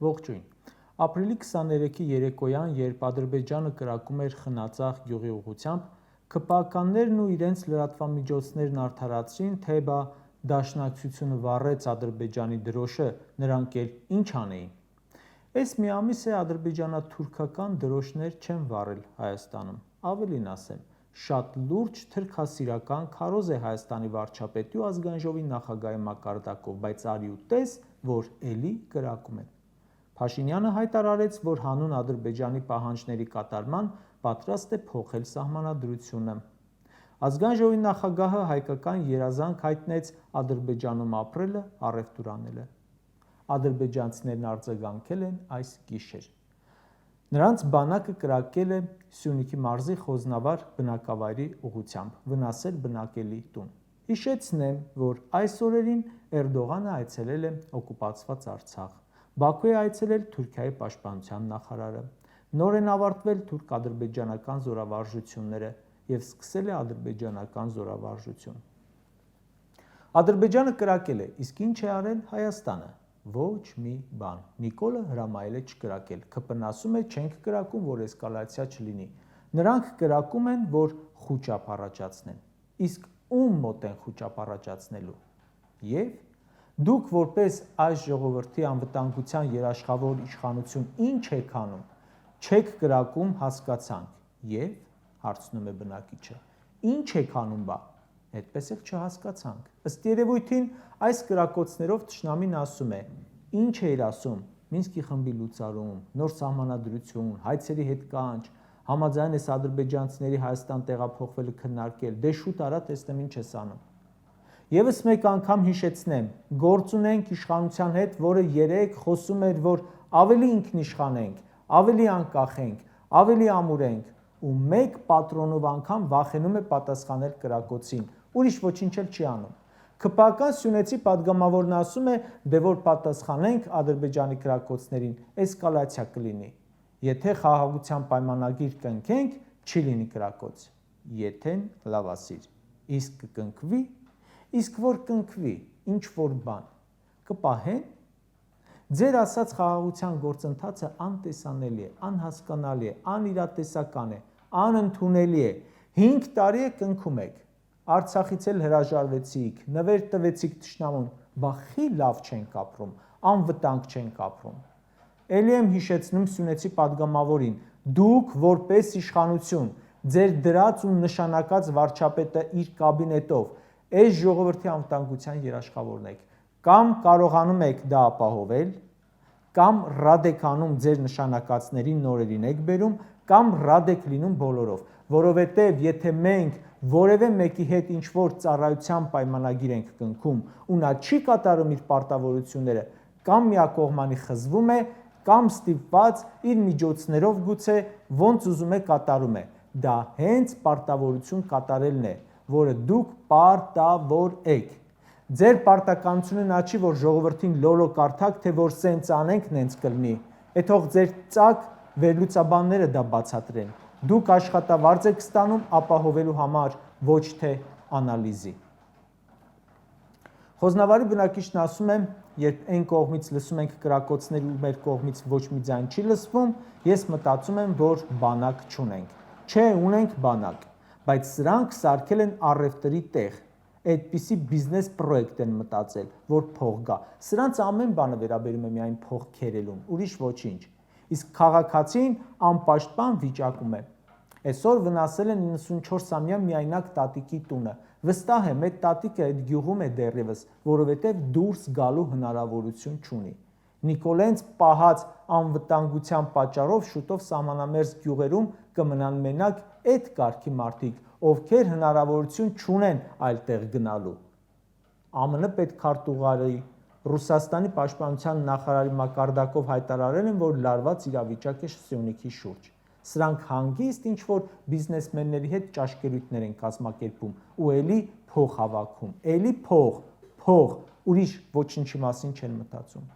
Ողջույն։ Ապրիլի 23-ի երեկոյան, երբ Ադրբեջանը կրակում էր Խնածախ գյուղի ուղղությամբ, ՔՊԱ-ականներն ու իրենց լրատվամիջոցներն արդարացրին, թե բա Դաշնակցությունը վառեց Ադրբեջանի դրոշը, նրանք էլ ինչ անեին։ Էս մի ամիս է ադրբեջանա-թուրքական դրոշներ չեն վառել Հայաստանում, ավելին ասեմ, շատ լուրջ թրքասիրական քարոզ է Հայաստանի վարչապետի ու Ազգային ժողովի նախագահի մակարդակով, բայց արի ու տես, որ էլի կրակում են։ Փաշինյանը հայտարարեց, որ հանուն Ադրբեջանի պահանջների կատարման պատրաստ է փոխել սահմանադրությունը։ Ազգային ժողովի նախագահը հայկական երազանք հայտնեց Ադրբեջանում ապրելը, առևտուր անելը։ Ադրբեջանցիներն արձագանքել են այս գիշեր։ Նրանց բանակը կրակել է Սյունիքի մարզի Խոզնավար բնակավայրի ուղղությամբ, վնասել բնակելի տուն։ Հիշեցնեմ, որ այս օրերին Էրդողանը այցելել է օկուպացված Արցախ, Բաքու է այցելել Թուրքիայի պաշտպանության նախարարը, նոր են ավարտվել թուրք-ադրբեջանական զորավարժությունները և սկսել է ադրբեջանական զորավարժություն։ Ադրբեջանը կրակել է, իսկ ինչ է արել Հայաստանը։ Ոչ մի բան։ Նիկոլը հրամայել է չկրակել, ՔՊ-ն ասում է չենք կրակում, որ էսկալացիա չլինի։ Նրանք կրակում են, որ խուճապ առաջացնեն։ Իսկ ում մոտ են խուճապ առաջացնելու։ Եվ դուք որպես այս ժողովրդի անվտանգության երաշխավոր իշխանություն ինչ եք անում։ Չեք կրակում, հասկացանք։ Եվ հարցնում է բնակիչը. Ինչ եք անում բա։ Այդպես էլ չհասկացանք։ Ըստ երևույթին այս կրակոցներով թշնամին ասում է. ինչ էիր ասում, Մինսկի խմբի լուծարում, նոր սահմանադրություն, հայցերի հետ կանչ, համաձայն ես ադրբեջանցիների Հայաստան տեղափոխվելը քննարկել, դե շուտ արա տեսնեմ ինչ ես անում։ Եվս մեկ անգամ հիշեցնեմ, գործ ունենք իշխանության հետ, որը երեկ խոսում էր, որ ավելի ինքնիշխան ենք, ավելի անկախ ենք, ավելի ամուր ենք, ու մեկ պատրոնով անգամ վախենում է պատասխանել կրակոցին, ուրիշ ոչինչ էլ չի անում։ ՔՊԱ-ական Սյունեցի падգամավորն ասում է, դե որ պատասխանենք Ադրբեջանի կրակոցներին, էսկալացիա կլինի։ Եթե խաղաղության պայմանագիր կնքենք, չի լինի կրակոց։ Եթեն լավ ասիր։ Իսկ կկնքվի, իսկ որ կնքվի, ինչ որ բան, կպահեն։ Ձեր ասած խաղաղության գործընթացը անտեսանելի է, անհասկանալի է, անիրատեսական է, անընդունելի է։ 5 տարի է կնքում եք։ Արցախից էլ հրաժարվեցիք, նվեր տվեցիք թշնամուն, բա խի լավ չենք ապրում, անվտանգ չենք ապրում։ Էլի եմ հիշեցնում Սյունեցի падգամավորին, դուք որպես իշխանություն, ձեր դրած ու նշանակած վարչապետը իր կաբինետով, այս ժողովրդի անվտանգության երաշխավորն եք, կամ կարողանում եք դա ապահովել, կամ ռադ եք անում ձեր նշանակածներին նորերին եք բերում, կամ ռադ եք լինում բոլորով, որովհետև եթե մենք որևէ մեկի հետ ինչ-որ ծառայության պայմանագիր ենք կնքում ու նա չի կատարում իր պարտավորությունները, կամ միակողմանի խզվում է, կամ ստիպված իր միջոցներով գուցե ոնց ուզում է կատարում է, դա հենց պարտավորություն կատարելն է, որը դուք պարտավոր եք։ Ձեր պարտականությունը նա չի, որ ժողովրդին լոլո կարդաք, թե որ սենց անենք, նենց կլինի, թող ձեր ծակ վերլուծաբանները դա բացատրեն։ Դուք աշխատավարձ եք ստանում ապահովելու համար, ոչ թե անալիզի։ Խոզնավարի բնակիչն ասում է, երբ այն կողմից լսում ենք կրակոցներ ու մեր կողմից ոչ մի ձայն չի լսվում, ես մտածում եմ, որ բանակ չունենք։ Չէ, ունենք բանակ, բայց սրանք սարքել են առևտրի տեղ, այդպիսի բիզնես պրոյեկտ են մտածել, որ փող գա։ Սրանց ամեն բանը վերաբերում է միայն փող քերելուն, ուրիշ ոչինչ։ Իսկ քաղաքացին անպաշտպան վիճակում է։ Այսօր վնասել են 94-ամյա միայնակ տատիկի տունը։ Վստահ եմ, այդ տատիկը այդ գյուղում է դեռևս, որովհետև դուրս գալու հնարավորություն չունի։ Նիկոլենց պահած անվտանգության պատճառով շուտով սահմանամերձ գյուղերում կմնան մենակ այդ կարգի մարդիկ, ովքեր հնարավորություն չունեն այլ տեղ գնալու։ ԱՄՆ պետքարտուղարի, Ռուսաստանի պաշտպանության նախարարի մակարդակով հայտարարել են, որ լարված իրավիճակ է Սյունիքի շուրջ։ Սրանք հանգիստ ինչ-որ բիզնեսմենների հետ ճաշկերույթներ են կազմակերպում ու էլի փող հավաքում, էլի փող, ուրիշ ոչինչի մասին չեն մտածում։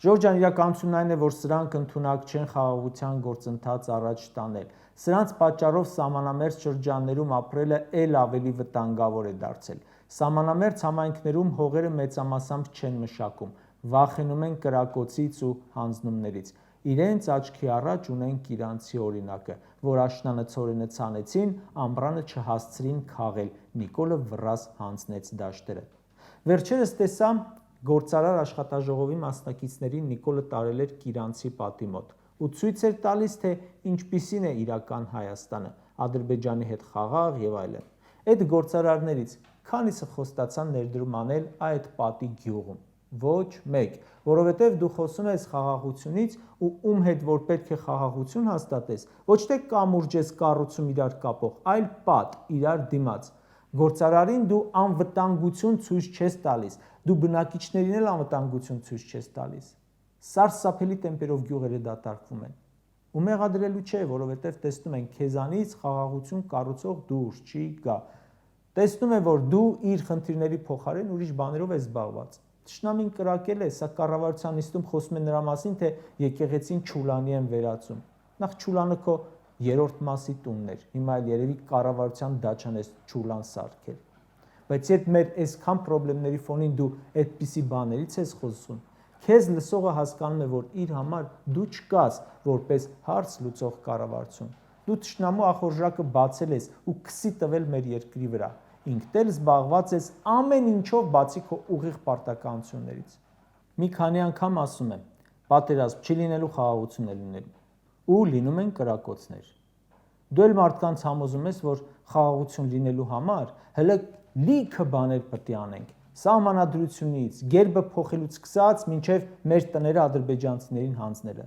Ժորժ ջան, իրականությունն այն է, որ սրանք ընդունակ չեն խաղաղության գործընթաց առաջ տանել։ Սրանց պատճառով սահմանամերձ շրջաններում ապրելը էլ ավելի վտանգավոր է դարձել։ Սահմանամերձ համայնքներում հողերը մեծամասամբ չեն մշակում, վախենում են կրակոցից ու հանձնումներից։ Իրենց աչքի առաջ ունենք իրանցի օրինակը, որ աշնանցորենը ցանեցին, ամռանը չհասցրին քաղել, Նիկոլը վռаз հանձնեց դաշտերը։ Վերջերս տեսա գործարար աշխատաժողովի մասնակիցներին Նիկոլը տարել էր Կիրանցի պատի մոտ ու ցույց էր տալիս, թե ինչպիսին է իրական Հայաստանը, Ադրբեջանի հետ խաղաղ եւ այլն։ Այդ գործարարներից քանիսը խոստացան ներդրում անել այդ պատի գյուղում։ Ոչ մեկ, որովհետև դու խոսում ես խաղաղությունից ու ում հետ որ պետք է խաղաղություն հաստատես, ոչ թե կամուրջ ես կառուցում իրար կապող, այլ պատ իրար դիմաց։ Գործարարին դու անվտանգություն ցույց չես տալիս, դու բնակիչներին էլ անվտանգություն ցույց չես տալիս։ Սարսափելի տեմպերով գյուղերը դատարկվում են։ Ու մեղադրելու չէ, որովհետև տեսնում են քեզանից խաղաղություն կառուցող դուրս չի գա։ Տեսնում է, որ դու իր խնդիրների փոխարեն ուրիշ բաներով ես զբաղված։ Թշնամին կրակել է, սա կառավարության նիստում խոսում է նրա մասին, թե եկեղեցին Չուլանի են վերածում։ Նախ Չուլանը քո երրորդ մասի տունն էր, հիմա էլ երևի կառավարության դաչան ես Չուլան սարքել։ Բայց երբ մեր այսքան խնդիրների ֆոնին դու այդպիսի բաներից ես խոսում, քեզ լսողը հասկանում է, որ իր համար դու չկաս որպես հարց լուծող կառավարություն։ Դու թշնամու ախորժակը բացել ես ու քսի տվել մեր երկրի վրա։ Ինքդ էլ զբաղված ես ամեն ինչով բացի քո ուղիղ պարտականություններից։ Մի քանի անգամ ասում եմ, պատերազմ չի լինելու, խաղաղություն է լինելու, ու լինում են կրակոցներ։ Դու էլ մարդկանց համոզում ես, որ խաղաղություն լինելու համար հələ լիքը բաներ պետք է անենք։ Սահմանադրությունից, գերբը փոխելուց սկսած մինչև մեր տները ադրբեջանցիներին հանձնելը։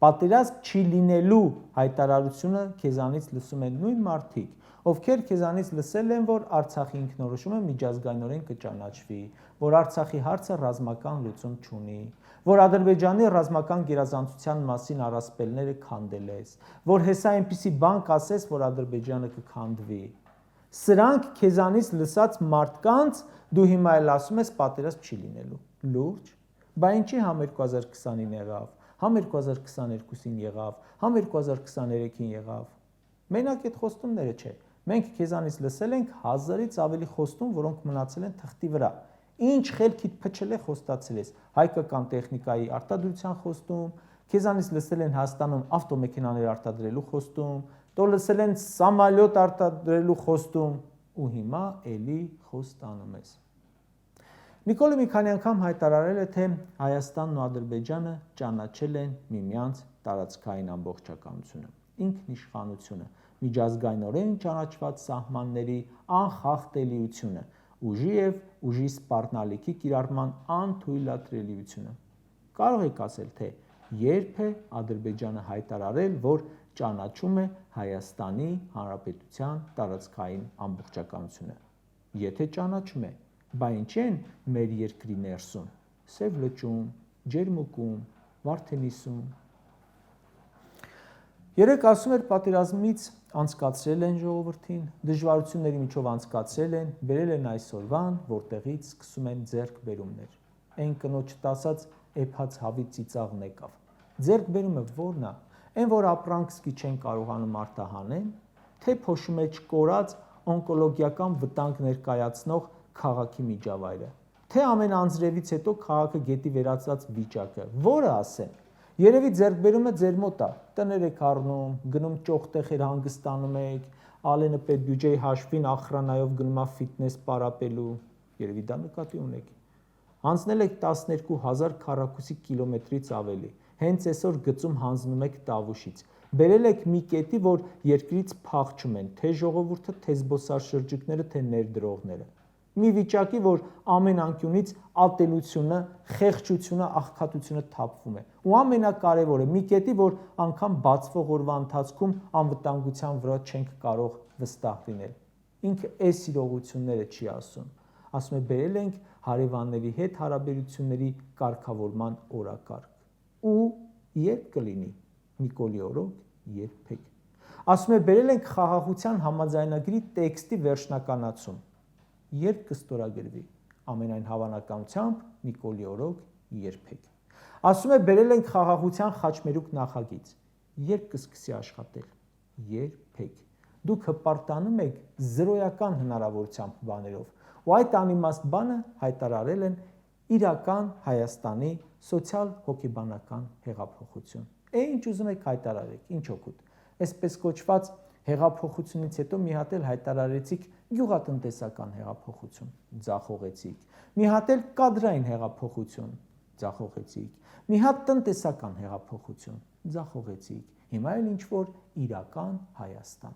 Պատերազմ չի լինելու հայտարարությունը քեզանից լսում են նույն մարդիկ, ովքեր քեզանից լսել են, որ Արցախի ինքնորոշումը միջազգայինորեն կճանաչվի, որ Արցախի հարցը ռազմական լուծում չունի, որ Ադրբեջանի ռազմական գերազանցության մասին առասպելները քանդել ես, որ հեսա այնպիսի բան կասես, որ Ադրբեջանը կքանդվի։ Սրանք քեզանից լսած մարդկանց դու հիմա էլ ասում ես պատերազմ չի լինելու։ Լուրջ, բա ինչի համ 2029 եղավ, համ 2022-ին եղավ, համ 2023-ին եղավ։ Մենակ այդ խոստումները չէ։ Մենք քեզանից լսել ենք 1000-ից ավելի խոստում, որոնք մնացել են թղթի վրա։ Ինչ խելքիդ փչել է խոստացել ես։ Հայկական տեխնիկայի արտադրության խոստում, քեզանից լսել են Հայաստանում ավտոմեքենաներ արտադրելու խոստում, դու լսել են սամալյոտ արտադրելու խոստում ու հիմա էլի խոստանում ես։ Նիկոլը մի քանի անգամ հայտարարել է, թե Հայաստանն ու Ադրբեջանը ճանաչել են միմյանց տարածքային ամբողջականությունը, ինքնիշխանությունը, միջազգայինորեն ճանաչված սահմանների անխախտելիությունը, ուժի եւ ուժի սպառնալիքի կիրառման անթույլատրելիությունը։ Կարող եք ասել, թե երբ է Ադրբեջանը հայտարարել, որ ճանաչում է Հայաստանի Հանրապետության տարածքային ամբողջականությունը։ Եթե ճանաչում է, բա ինչ են մեր երկրի ներսում, Սև լճում, Ջերմուկում, Վարդենիսում։ Երեք ասում էր պատերազմից անցկացրել են ժողովրդին, դժվարությունների միջով անցկացրել են, բերել են այսօրվան, որտեղից սկսում են ձեռքբերումներ։ Այն կնոջը ասած էփած հավի ծիծաղն եկավ։ Ձեռքբերումը ո՞րն է։ Այն, որ ապրանքսկի չեն կարողանում արտահանեն, թե փոշու մեջ կորած օնկոլոգիական վտանգ ներկայացնող քաղաքի միջավայրը, թե ամեն անձրևից հետո քաղաքը գետի վերածած վիճակը, որը ասեմ։ Երևի ձեռքբերումը ձեր մոտ է, տներ եք առնում, գնում ճոխտեղեր հանգստանում եք, Ալենը պետբյուջեի հաշվին ախրանայով գնում է ֆիթնես պարապելու, երևի դա նկատի ունեք։ Հանձնել եք 12000 քառակուսի կիլոմետրից ավելի, հենց այսօր գծում հանձնում եք Տավուշից, բերել եք մի կետի, որ երկրից փախչում են, թե ժողովուրդը, թե զբոսաշրջիկները, թե ներդրողները։ Մի վիճակի, որ ամեն անկյունից ատելությունը, խեղճությունը, աղքատությունը թափվում է։ Ու ամենակարևորը, մի կետի, որ անգամ բացվող օրվա ընթացքում անվտանգության վրա չենք կարող վստահ լինել։ Ինքը այս իրողությունները չի ասում։ Ասում է բերել ենք հարևանների հետ հարաբերությունների կարգավորման օրակարգ։ Ու երբ կլինի, Նիկոլի օրոք, երբեք։ Ասում է բերել ենք խաղաղության համաձայնագրի տեքստի վերջնականացում։ Երբ կստորագրվի, ամենայն հավանականությամբ Նիկոլի օրոք, երբեք։ Ասում է բերել ենք խաղաղության խաչմերուկ նախագիծ։ Երբ կսկսի աշխատել, երբեք։ Դուք հպարտանում եք զրոյական հնարավորությամբ բաներով, ու այդ անիմաստ բանը հայտարարել են իրական Հայաստանի սոցիալ-հոգեբանական հեղափոխություն։ Ինչ ուզում եք հայտարարեք, ինչ օգուտ։ Այսպես կոչված հեղափոխությունից հետո մի հատ էլ հայտարարեցիք գյուղատնտեսական հեղափոխություն, ձախողեցիք։ Մի հատ էլ կադրային հեղափոխություն, ձախողեցիք։ Մի հատ տնտեսական հեղափոխություն, ձախողեցիք։ Հիմա էլ ինչ որ իրական Հայաստան։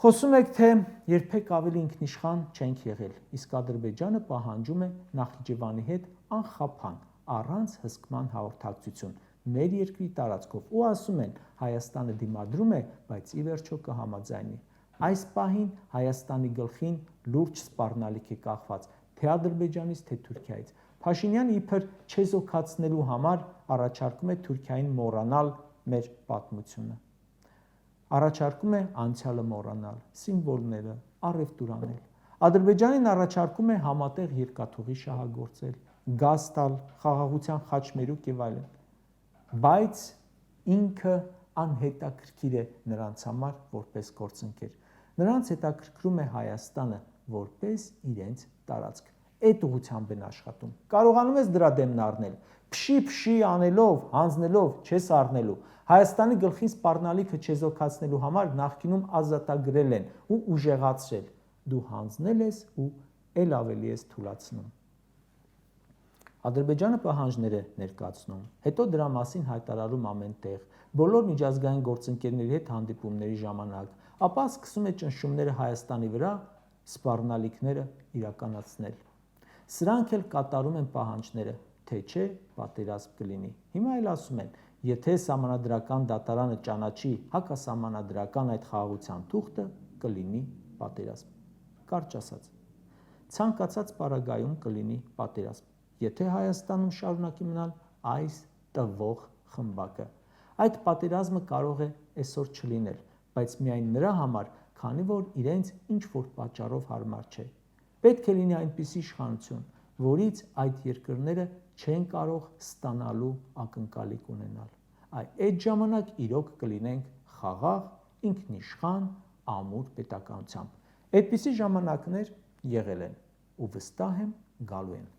Խոսում եք, թե երբեք ավելի ինքնիշխան չենք եղել, իսկ Ադրբեջանը պահանջում է Նախիջևանի հետ անխափան, առանց հսկման հաղորդակցություն մեր երկրի տարածքով ու ասում են Հայաստանը դիմադրում է, բայց ի վերջո կհամաձայնի։ Այս պահին Հայաստանի գլխին լուրջ սպառնալիք է կախված թե Ադրբեջանից, թե Թուրքիայից։ Փաշինյանը իբր չեզոքացնելու համար առաջարկում է Թուրքիային մոռանալ մեր պատմությունը։ Առաջարկում է անցյալը մոռանալ, սիմվոլները, առևտուր անել։ Ադրբեջանին առաջարկում է համատեղ երկաթուղի շահագործել, գազ տալ, խաղաղության խաչմերուկ եւ այլն։ Բայց ինքը անհետաքրքիր է նրանց համար որպես գործընկեր։ Նրանց հետաքրքրում է Հայաստանը որպես իրենց տարածք։ Այդ ուղղությամբ են աշխատում։ Կարողանում ես դրա դեմն առնել։ Փշի անելով, հանձնելով չես առնելու։ Հայաստանի գլխին սպառնալիքը չեզոքացնելու համար նախկինում ազատագրել են ու ուժեղացրել։ Դու հանձնել ես ու ել ավելի ես թուլացնում։ Ադրբեջանը պահանջներ է ներկայացնում, հետո դրա մասին հայտարարում ամեն տեղ, բոլոր միջազգային գործընկերների հետ հանդիպումների ժամանակ, ապա սկսում է ճնշումները Հայաստանի վրա, սպառնալիքները իրականացնել։ Սրանք էլ կատարում են պահանջները, թե չէ պատերազմ կլինի։ Հիմա էլ ասում են, եթե սահմանադրական դատարանը ճանաչի հակասահմանադրական այդ խաղաղության թուղթը, կլինի պատերազմ։ Կարճ ասած, ցանկացած պարագայում կլինի պատերազմ, եթե Հայաստանում շարունակի մնալ այս տվող խմբակը։ Այդ պատերազմը կարող է այսօր չլինել, բայց միայն նրա համար, քանի որ իրենց ինչ որ պատճառով հարմար չէ։ Պետք է լինի այնպիսի իշխանություն, որից այդ երկրները չեն կարող ստանալու ակնկալիք ունենալ։ Այդ ժամանակ իրոք կլինենք խաղաղ, ինքնիշխան, ամուր պետականությամբ։ Այդպիսի ժամանակներ եղել են ու վստահ եմ գալու են։